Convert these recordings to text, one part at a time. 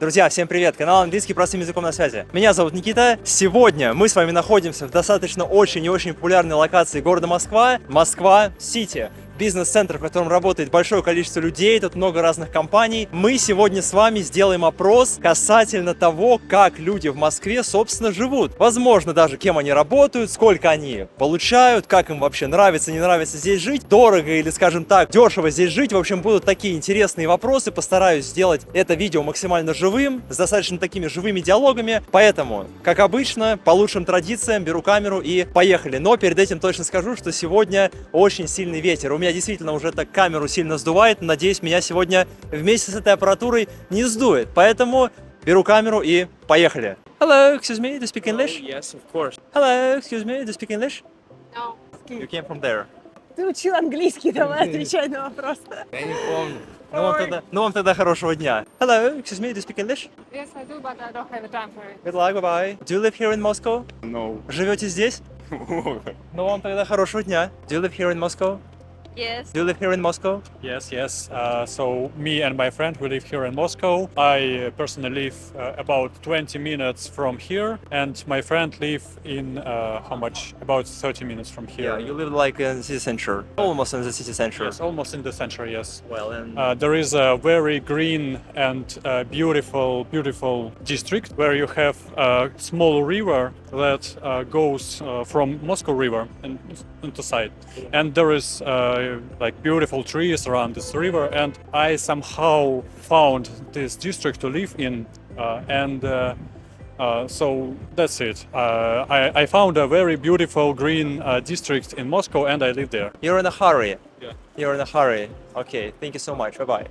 Друзья, всем привет! Канал английский простым языком на связи. Меня зовут Никита. Сегодня мы с вами находимся в достаточно очень и очень популярной локации города Москва, Москва-Сити. Бизнес-центр, в котором работает большое количество людей, тут много разных компаний. Мы сегодня с вами сделаем опрос касательно того, как люди в Москве, собственно, живут. Возможно, даже кем они работают, сколько они получают, как им вообще нравится, не нравится здесь жить, дорого или, скажем так, дешево здесь жить. В общем, будут такие интересные вопросы. Постараюсь сделать это видео максимально живым, с достаточно такими живыми диалогами. Поэтому, как обычно, по лучшим традициям беру камеру и поехали. Но перед этим точно скажу, что сегодня очень сильный ветер. У меня действительно уже так камеру сильно сдувает. Надеюсь, меня сегодня вместе с этой аппаратурой не сдует. Поэтому беру камеру и поехали. Hello, excuse me, do you speak English? Oh, yes, of course. Hello, excuse me, do you speak English? No. You came from there. Ты учил английский, давай отвечай на вопрос. Я не помню. Ну вам тогда хорошего дня. Hello, excuse me, do you speak English? Yes, I do, but I don't have time for it. Good luck, bye-bye. Do you live here in Moscow? No. Живете здесь? Ну вам тогда хорошего дня. Do you live here in Moscow? Yes. Do you live here in Moscow? Yes. So me and my friend, we live here in Moscow. I personally live about 20 minutes from here, and my friend live in how much? About 30 minutes from here. Yeah, you live like in the city center. Almost in the city center. Yes, almost in the center. Yes. Well, and There is a very green and beautiful district where you have a small river that goes from Moscow River into side, and there is like beautiful trees around this river. And I somehow found this district to live in, so that's it. I found a very beautiful green district in Moscow, and I live there. you're in a hurry. Yeah. You're in a hurry. Okay, thank you so much. Bye-bye.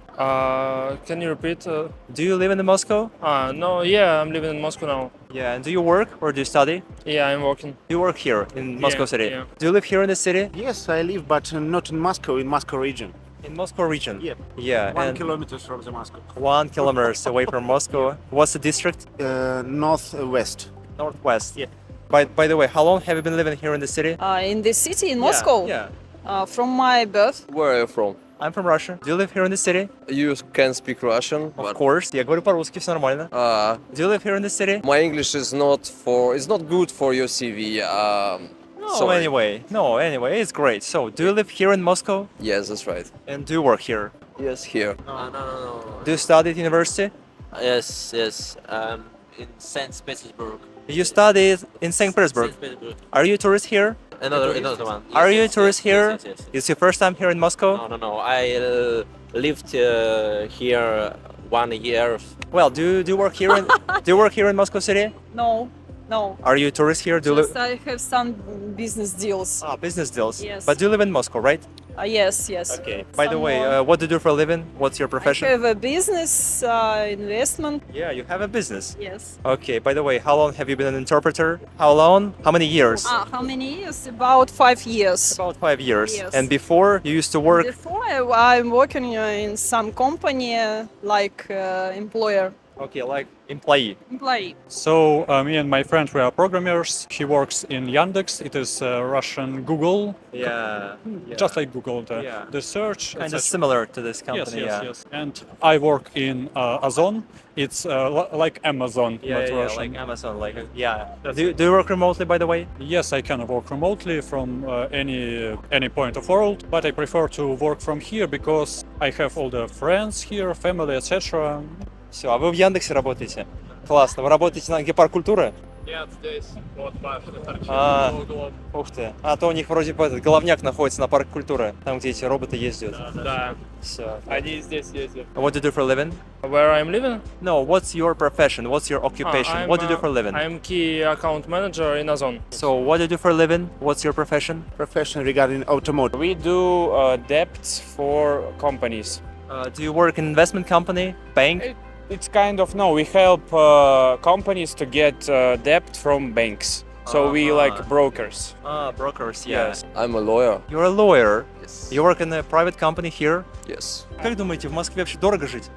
Can you repeat? Do you live in Moscow? No, yeah, I'm living in Moscow now. Yeah, and do you work or do you study? Yeah, I'm working. You work here in Moscow City. Yeah. Do you live here in the city? Yes, I live, but not in Moscow, in Moscow region. In Moscow region? Yeah. Yeah, 1 and kilometer from the Moscow. 1 kilometers away from Moscow. What's the district? Northwest. Northwest. Yeah. By the way, how long have you been living here in the city? In the city, in Moscow? Yeah. From my birth. Where are you from? I'm from Russia. Do you live here in the city? You can speak Russian, Of but course. Я говорю по-русски, все нормально. Do you live here in the city? my English is not good for your CV. Sorry. Anyway, it's great. So, do you live here in Moscow? Yes, that's right. And do you work here? Yes, here. No. Do you study at university? Yes. In St. Petersburg. You studied in St. Petersburg. St. Petersburg. Are you a tourist here? Another one. Yes, Are you a yes, tourist yes, here? Yes. It's your first time here in Moscow? No. I lived here 1 year. Well, do you work here in Moscow City? No. Are you a tourist here? Do you Just I have some business deals. business deals? Yes. But do you live in Moscow, right? Yes. Okay. By the Some way, more. what do you do for a living? What's your I profession? have a business, investment. Yeah, you have a business. Yes. Okay. By the way, how long have you been an interpreter? How long? How many years? How many years? About 5 years. About 5 years. Yes. And before, you used to work. Before I'm working in some company like employer. Okay, like employee. So me and my friend, we are programmers. He works in Yandex. It is Russian Google, Yeah. just like Google, Yeah. the search. Kind of etc. similar to this Yes, company. yes. And I work in Ozon. It's like Amazon, Yeah, but Russian. like Amazon, Do you work remotely, by the way? Yes, I can work remotely from any point of world, but I prefer to work from here because I have all the friends here, family, etc. Все, а вы в Яндексе работаете? Классно. Вы работаете на где парк культуры? Нет, здесь вот А, ух ты. А то у них вроде бы этот головняк находится на парк культуры, там где эти роботы ездят. Да, Все. они здесь ездят. What do you do for a living? Where I'm living? No, what's your profession? What's your occupation? What do you do for a living? I'm key account manager in Ozon. So, what do you do for a living? What's your profession? Profession regarding automotive. We do debts for companies. Do you work in investment company, bank? It's kind of no. We help companies to get debt from banks. So we like brokers. Brokers, yeah. Yes. I'm a lawyer. You're a lawyer. Yes. You work in a private company here. Yes. Как думаете, в Москве вообще дорого жить?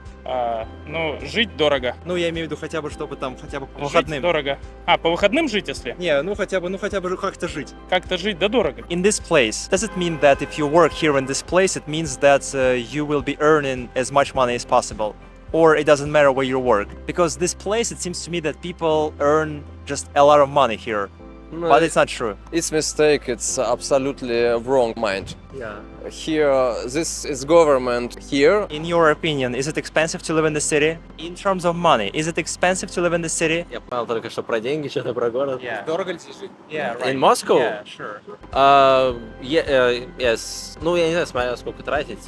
Ну, жить дорого. Ну, я имею в виду хотя бы, чтобы там, хотя бы по Жить выходным. дорого. По выходным жить, если? Не, ну хотя бы как-то жить. Как-то жить, да дорого. In this place, does it mean that if you work here in this place, it means that you will be earning as much money as possible? or it doesn't matter where you work? Because this place, it seems to me that people earn just a lot of money here, No, but it's not true. it's mistake. It's absolutely wrong mind. Yeah. Here, this is government here. In your opinion, is it expensive to live in the city? In terms of money, is it expensive to live in the city? Я понял только что про деньги, что-то про город. Yeah. Дорого ли здесь жить? Yeah, In Moscow? Yeah, sure. Yes. Ну, я не знаю, смотря сколько тратить.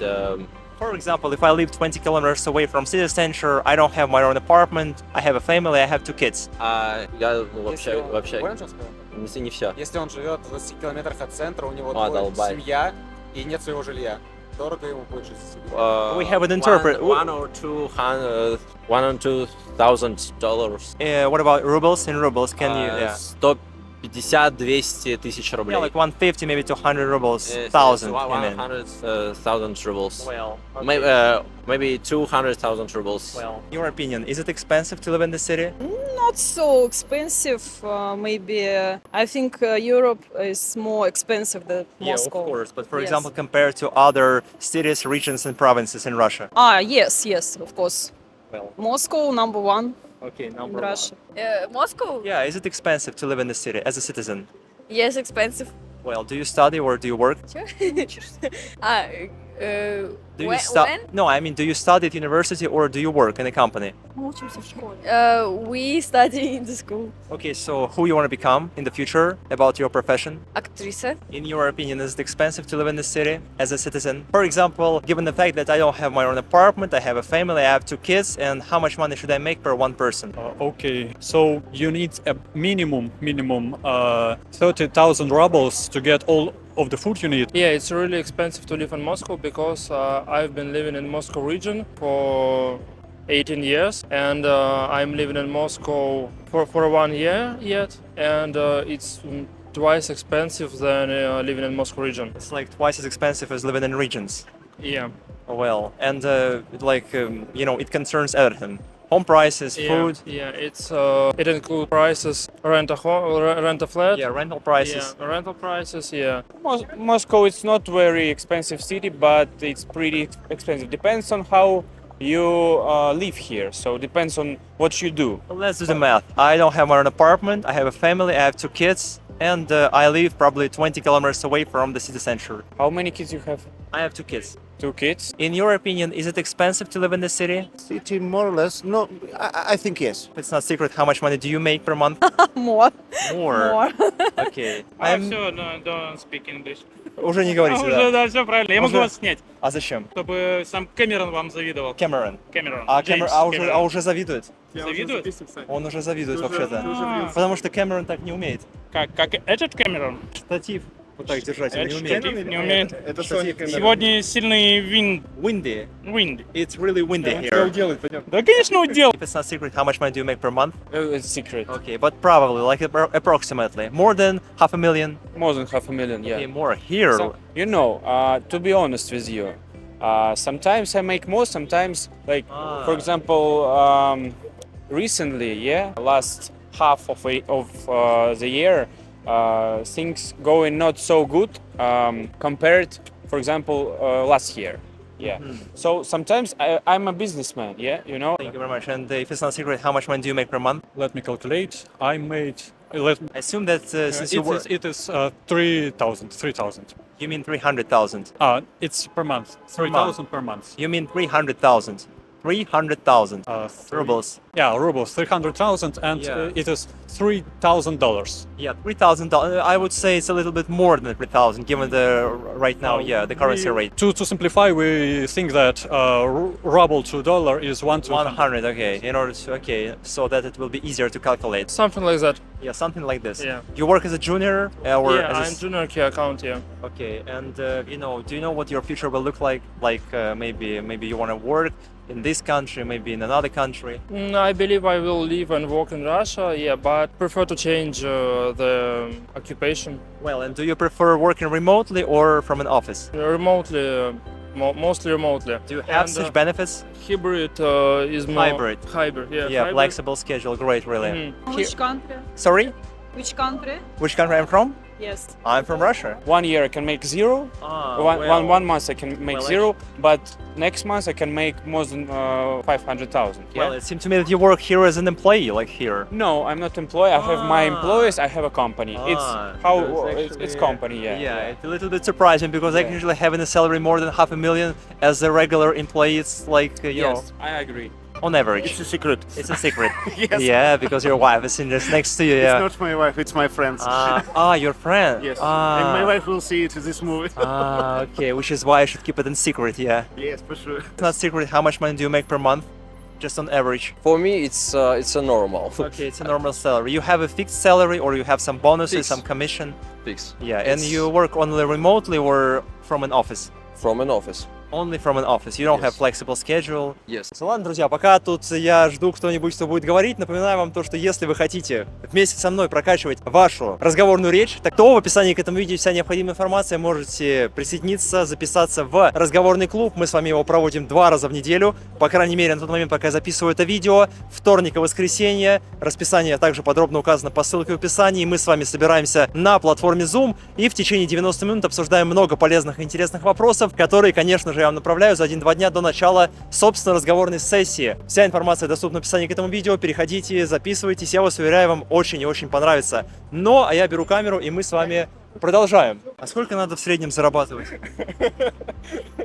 For example, if I live 20 kilometers away from city center, I don't have my own apartment, I have a family, I have 2 kids. Я вообще Понял, что он сказал? не все. Если он живет в 20 километрах от центра, у него долбай. семья и нет своего жилья, дорого ему будет жить здесь. We have an interpret. $1 or $2,000. What about rubles? In rubles, can you? Yeah. 150-200 тысяч рублей. Yeah, like 150, maybe 200 rubles, Yes, 1,000. yes, You mean? 100,000 rubles. Well, Maybe 200,000 rubles. well. In your opinion, is it expensive to live in the city? Not so expensive. Maybe I think Europe is more expensive than Moscow. Yeah, of course. But for Yes. example, compared to other cities, regions, and provinces in Russia. Yes, of course. Well, Moscow number one okay, in number Russia. Moscow? Yeah, is it expensive to live in the city as a citizen? Yes, expensive. Well, do you study or do you work? Do you when? No, I mean, do you study at university or do you work in a company? We study in the school. Okay, so who you want to become in the future about your profession? Актриса. In your opinion, is it expensive to live in the city as a citizen? For example, given the fact that I don't have my own apartment, I have a family, I have 2 kids, and how much money should I make per one person? Okay, so you need a minimum 30,000 rubles to get all of the food you need. Yeah, it's really expensive to live in Moscow because I've been living in Moscow region for 18 years, and I'm living in Moscow for 1 year yet, and it's twice expensive than living in Moscow region. It's like twice as expensive as living in regions. Yeah. Well, and it concerns everything. Home prices, food. Yeah, it includes prices, rent a flat. Yeah, rental prices. Yeah, rental prices. Yeah. Moscow is not very expensive city, but it's pretty expensive. Depends on how you live here. So depends on what you do. Well, let's do the math. I don't have my own apartment. I have a family. I have 2 kids, and I live probably 20 kilometers away from the city center. How many kids you have? I have 2 kids. 2 kids. In your opinion, is it expensive to live in the city? City, more or less. No, I think yes. It's not secret. How much money do you make per month? More. More. Okay. Все, don't speak English. Уже не говорите, да? Да, все правильно. Я могу Уже? вас снять, А зачем? чтобы сам Кэмерон вам завидовал. Кэмерон. Кэмерон. А Джеймс уже Кэмерон. завидует? Завидует? Он уже завидует вообще-то. Потому что Кэмерон так не умеет. Как этот Кэмерон? Штатив вот так держать он не Этот умеет. штатив не умеет. Это Sony Cameron. Сегодня сильный Windy. wind. It's really windy here. Да, конечно, удел. If it's not secret, how much money do you make per month? It's secret. Okay, but probably, like approximately. More than $500,000? More than $500,000, yeah. Okay, more here. So, to be honest with you, sometimes I make more, sometimes, for example, recently, last half of the year, things going not so good compared, for example, last year. Yeah. So sometimes I'm a businessman, Thank you very much. And if it's not secret, how much money do you make per month? Let me calculate. I made. I assume that since you work, It is 3,000. you mean 300,000. It's per month. Per month. 3,000 per month. You mean 300,000. 300,000 Three- rubles. Yeah, rubles, 300,000, and Yeah. it is $3,000. Yeah, $3,000. I would say it's a little bit more than 3,000, given the right now, the currency rate. To simplify, we think that ruble to dollar is 1 to 100. Okay. In order to so that it will be easier to calculate. Something like that. Yeah, something like this. Yeah. You work as a junior or Yeah, as I'm junior key account, yeah. Okay, and do you know what your future will look like? Like maybe you want to work in this country, maybe in another country. I believe I will live and work in Russia, yeah, but prefer to change the occupation. Well, and do you prefer working remotely or from an office? Remotely, mostly remotely. Do you have And, such benefits? Hybrid is more... Hybrid. Hybrid, yeah. Yeah, hybrid. flexible schedule, great, really. Mhm. Which country? Sorry, Which country? which country I'm from? Yes. I'm from Russia. 1 year I can make zero. One month I can make well, zero, but next month I can make more than 500,000. Yeah. Well, it seemed to me that you work here as an employee, like here. No, I'm not employee. I have my employees. I have a company. It's it's company. Yeah. Yeah, it's a little bit surprising because I can usually having a salary more than $500,000 as a regular employee. It's like you know, Yes, I agree. on average. It's a secret. It's a secret. Yes. Yeah, because your wife is in just next to you. Yeah. It's not my wife, it's my friends. Your friend. Yes. Ah. And my wife will see it in this movie. Okay, which is why I should keep it in secret. Yeah. Yes, for sure. It's not secret. How much money do you make per month? Just on average. For me, it's a normal. Okay, it's a normal salary. You have a fixed salary, or you have some bonuses, Fixed. some commission. Fix. Yeah, and It's you work only remotely or from an office? from an office. Only from an office. You don't have Yes. flexible schedule. Yes. Ладно, друзья, пока тут я жду кто-нибудь, кто будет говорить, напоминаю вам то, что если вы хотите вместе со мной прокачивать вашу разговорную речь, так то в описании к этому видео вся необходимая информация, можете присоединиться, записаться в разговорный клуб. Мы с вами его проводим 2 раза в неделю, по крайней мере на тот момент, пока я записываю это видео, вторник и воскресенье. Расписание также подробно указано по ссылке в описании. Мы с вами собираемся на платформе Zoom и в течение 90 минут обсуждаем много полезных и интересных вопросов, которые, конечно же, я вам направляю за 1-2 дня до начала, собственно, разговорной сессии. Вся информация доступна в описании к этому видео. Переходите, записывайтесь. Я вас уверяю, вам очень и очень понравится. А я беру камеру, и мы с вами продолжаем. А сколько надо в среднем зарабатывать?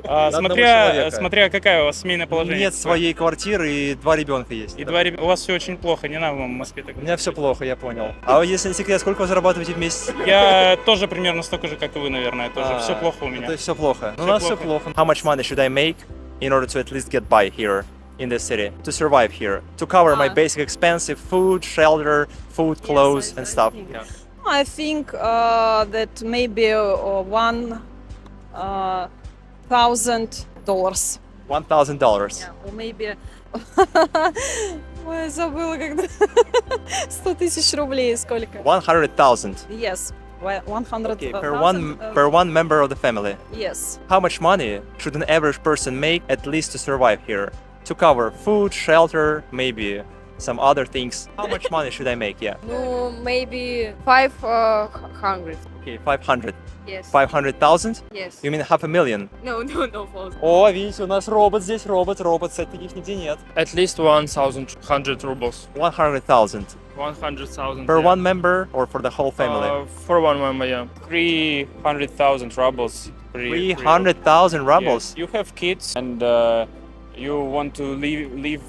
Смотря какая у вас семейное положение. Нет своей квартиры и 2 ребенка есть. И 2 ребенка. У вас все очень плохо, не надо вам в Москве так. У меня все плохо, я понял. А если не секрет, сколько вы зарабатываете в месяц? Я тоже примерно столько же, как и вы, наверное. Тоже все плохо у меня. То есть все плохо. У нас все плохо. How much money should I make in order to at least get by here in this city, to survive here, to cover my basic expensive food, shelter, food, clothes, and stuff? Yeah. I think that maybe $1,000. $1,000. Yeah, or maybe... Ой, забыла, когда... 100 тысяч рублей сколько? 100,000. Yes, 100,000. Okay, per one member of the family. Yes. How much money should an average person make at least to survive here? To cover food, shelter, maybe some other things. How much money should I make? Yeah. No, maybe 500. Okay, 500. Yes. 500,000? Yes. You mean $500,000? No, false. О, видите, у нас робот здесь, робот, кстати, таких нигде нет. At least 1,100 rubles. 100,000. 100,000. Per one member or for the whole family? For one member, yeah. 300,000 rubles. 300,000 rubles? Yes. You have kids and you want to leave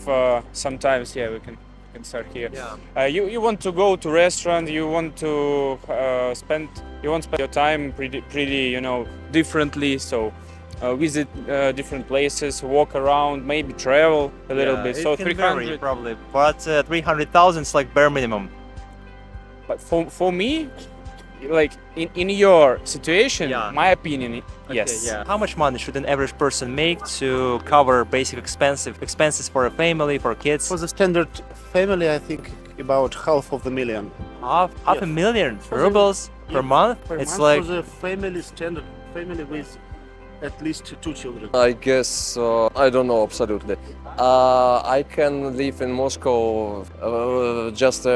sometimes. Yeah, we can start here. Yeah. You want to go to restaurant. You want to spend your time pretty differently. So visit different places, walk around, maybe travel a little bit. So It can 300 vary, probably, but 300,000 is like bare minimum. But for me, like in your situation, Yeah. my opinion, yes. Okay, yeah. How much money should an average person make to cover basic expenses for a family, for kids? For the standard family, I think about $500,000. Half a million rubles per month? It's like For the family, standard family with at least 2 children. I guess I don't know absolutely. I can live in Moscow just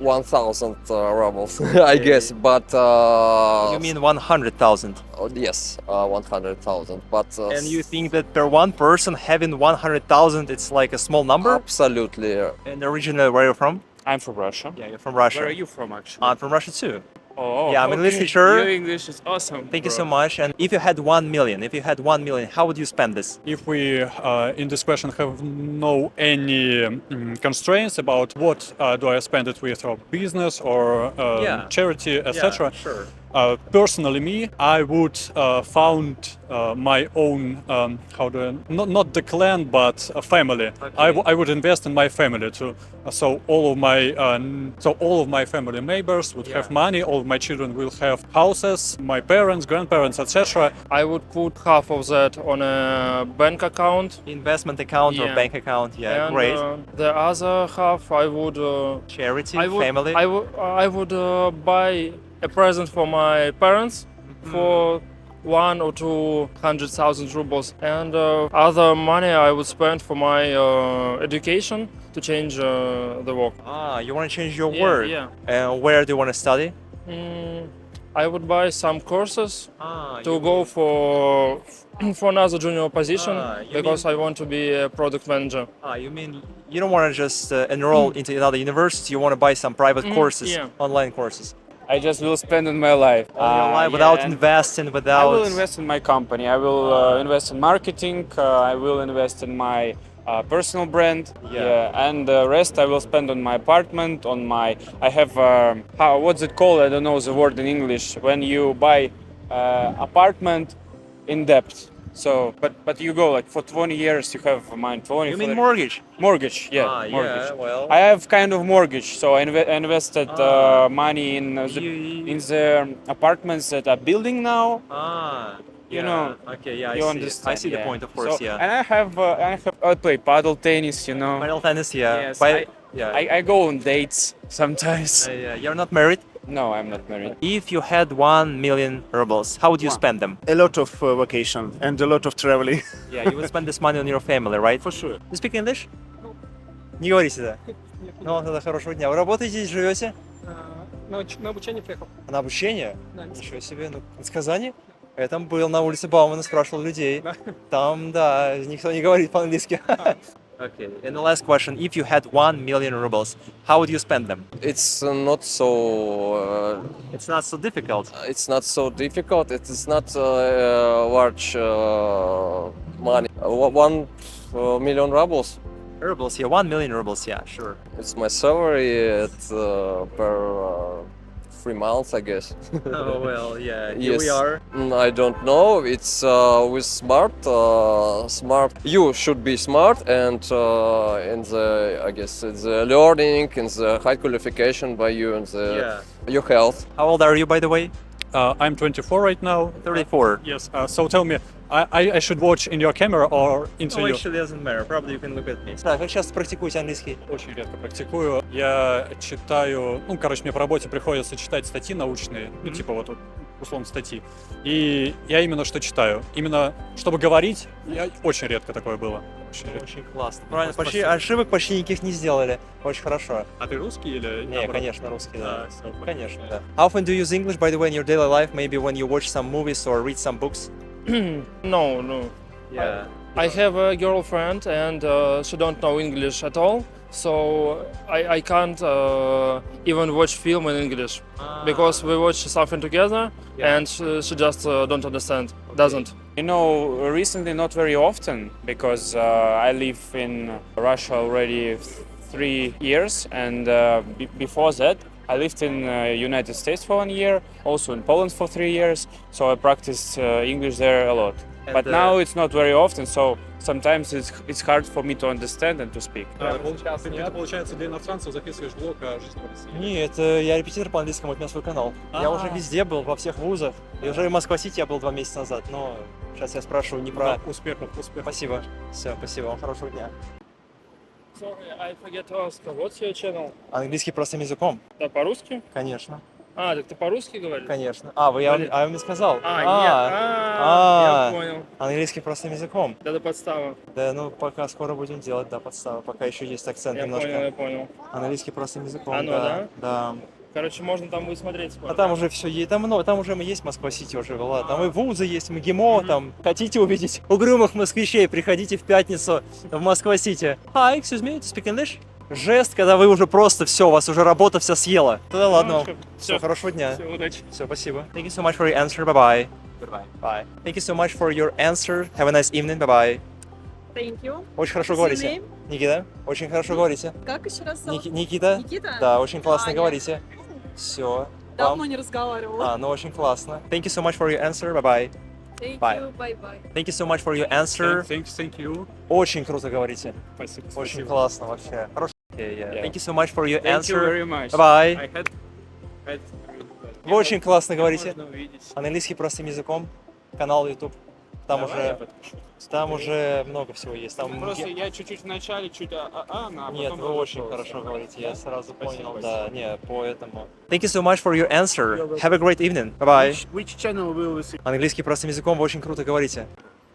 1,000 rubles, I guess. But you mean 100,000? yes, 100,000. But And you think that per one person having 100,000 it's like a small number? absolutely. And originally, where are you from? I'm from Russia. Yeah, you're from Russia. Where are you from, actually? I'm from Russia too. Oh, Yeah, I'm in okay. literature. Your English is awesome. Thank you so much. And if you had 1 million, how would you spend this? If we in this question have no any constraints about what do I spend it with, or business or charity, etc. Sure. Personally, me, I would found my own not the clan but a family. Okay. I would invest in my family too. So all of my family members would have money. All of my children will have houses. My parents, grandparents, etc. I would put half of that on a bank account. Investment account or Yeah. bank account, yeah, And great. The other half I would Charity, I would, family. I would buy a present for my parents for 100,000 or 200,000 rubles, and other money I would spend for my education to change the work. You want to change your Yeah, work? yeah. And where do you want to study? I would buy some courses Ah, to go for another junior position You because I want to be a product manager. you mean you don't want to just enroll into another university? You want to buy some private courses, yeah. online courses, I just will spend on my life. without and investing, I without. will invest in my company. I will invest in marketing. I will invest in my personal brand. Yeah. And the rest I will spend on my apartment. On my I have what's it called? I don't know the word in English. When you buy apartment in debt. So, but you go like for 20 years. You have mine 20. You for mean the- mortgage? Mortgage, yeah, Ah, mortgage. yeah, well. I have kind of mortgage, so I invested money in You- the apartments that are building now. You know, Okay, yeah, I You see. understand? I see the yeah. point, of course. So, Yeah. And I play paddle tennis. You know. Final tennis, yeah. Yes, Yeah. I go on dates sometimes. Yeah. You're not married. No, I'm not married. If you had 1 million rubles, how would you spend them? A lot of vacation and a lot of traveling. Yeah, you would spend this money on your family, right? For sure. You speak English? Не говорите, да? Ну, тогда хорошего дня. Вы работаете здесь, живете? На обучение приехал. На обучение? Ничего себе. Ну, из Казани? Я там был, на улице Баумана, спрашивал людей. Там, да, никто не говорит по-английски. Okay, and the last question. If you had 1 million rubles, how would you spend them? It's not so. It's not so difficult. It's not so difficult. It is not large money. 1 million rubles. Rubles, yeah, 1 million rubles, yeah, sure. It's my salary per 3 months, I guess. Oh, well, yeah, here Yes. we are. I don't know. It's with smart. You should be smart and in the I guess it's the learning and the high qualification by you and your health. How old are you, by the way? I'm 24 right now. 34. Yes. So tell me, I should watch in your camera or into Oh, you? actually, doesn't matter. Probably you can look at me. Да, как часто практикуете английский? Очень редко практикую. Я читаю, мне по работе приходится читать статьи научные, типа вот условно статьи. И я именно что читаю. Именно чтобы говорить, очень редко такое было. Очень редко. Очень классно. Правильно, почти, Спасибо. ошибок почти никаких не сделали. Очень хорошо. А ты русский или? Не, конечно, русский, да. всё, понятно. Конечно, да. How often do you use English, by the way, in your daily life? Maybe when you watch some movies or read some books? No. Yeah. I have a girlfriend and she don't know English at all, so I can't even watch film in English because we watch something together and she just don't understand, doesn't. You know, recently not very often because I live in Russia already 3 years, and before that I lived in United States for 1 year, also in Poland for 3 years. So I practiced English there a lot. But now it's not very often, so sometimes it's hard for me to understand and to speak. Ты, получается, для иностранцев записываешь блог о жизни в России? Нет, я репетитор по английскому, у меня свой канал. Я уже везде был, во всех вузах. И уже в Москва-Сити я был 2 месяца назад, но сейчас я спрашиваю не про... Успехов. Спасибо. Все, спасибо, вам хорошего дня. Sorry, I forget to ask, what's your channel? Английский простым языком? Да, по-русски? Конечно, Так ты по-русски говоришь? конечно. Я вам не сказал. Я понял. Английский простым языком. Да подстава. Да, ну пока скоро будем делать, да, подставы. Пока еще есть акцент немножко. Я понял. Английский простым языком, да? Да. Короче, можно там высмотреть скоро. А там уже все есть, там уже есть Москва-Сити уже была. Там и вузы есть, МГИМО, там. Хотите увидеть угрюмых москвичей, приходите в пятницу в Москва-Сити. Hi, excuse me, to speak English? Жест, когда вы уже просто все, у вас уже работа вся съела. Тогда ладно вам. Все, хорошего дня. Все, удачи. Все, спасибо. Thank you so much for your answer. Bye-bye. Goodbye. Bye. Thank you so much for your answer. Have a nice evening. Bye-bye. Thank you. Очень хорошо говорите. Никита, очень хорошо говорите. Как еще раз зовут? Никита? Никита? Да, очень классно Аня. говорите. Все. Давно не разговаривала. Ну очень классно. Thank you so much for your answer. Bye-bye. Thank Bye. you, bye-bye. Thank you so much for your answer. Thank you. Очень круто говорите. Спасибо. Очень классно вообще. Хорошо. Yeah. Thank you so much for your Thank you answer. very much. Bye. I had Вы очень классно говорите. Можно увидеть. Английский простым языком. Канал YouTube. Там уже много всего есть. Там Просто я чуть-чуть в начале, а Нет, потом вы очень разошелся. хорошо говорите, я сразу Спасибо, понял, спасибо. да, не, поэтому. Thank you so much for your answer. Have a great evening. Bye-bye. Which channel will we see? Английский простым языком вы очень круто говорите.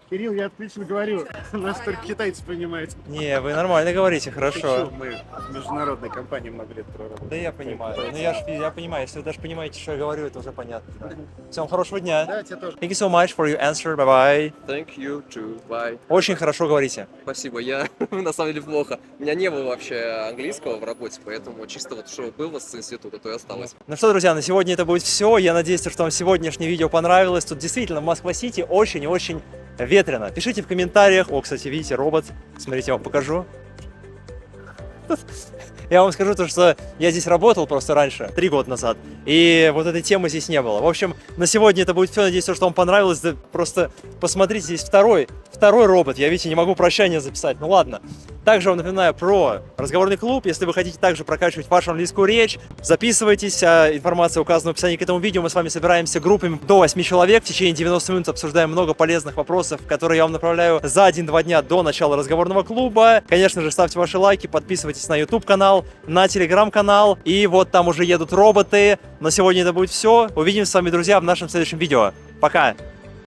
Кирилл, я отлично говорю. Нас только китайцы понимают. Не, вы нормально говорите, хорошо. Мы в международной компании много лет проработали. Да я понимаю. Ну я понимаю, если вы даже понимаете, что я говорю, это уже понятно. Да. Всем хорошего дня. Да, тебе тоже. Thank you so much for your answer. Bye-bye. Thank you too. Bye. Очень хорошо говорите. Спасибо, я на самом деле плохо. У меня не было вообще английского в работе, поэтому чисто вот что было с института, то и осталось. Ну что, друзья, на сегодня это будет все. Я надеюсь, что вам сегодняшнее видео понравилось. Тут действительно в Москва-Сити очень и очень ветрено. Пишите в комментариях. О, кстати, видите, робот. Смотрите, я вам покажу. Я вам скажу то, что я здесь работал просто раньше, 3 года назад, и вот этой темы здесь не было. В общем, на сегодня это будет все. Надеюсь, что вам понравилось. Да просто посмотрите, здесь второй робот. Я, видите, не могу прощание записать. Ну ладно. Также вам напоминаю про разговорный клуб. Если вы хотите также прокачивать вашу английскую речь, записывайтесь. Вся информация указана в описании к этому видео. Мы с вами собираемся группами до 8 человек. В течение 90 минут обсуждаем много полезных вопросов, которые я вам направляю за 1-2 дня до начала разговорного клуба. Конечно же, ставьте ваши лайки, подписывайтесь на YouTube-канал, на Telegram-канал. И вот там уже едут роботы. На сегодня это будет все. Увидимся с вами, друзья, в нашем следующем видео. Пока!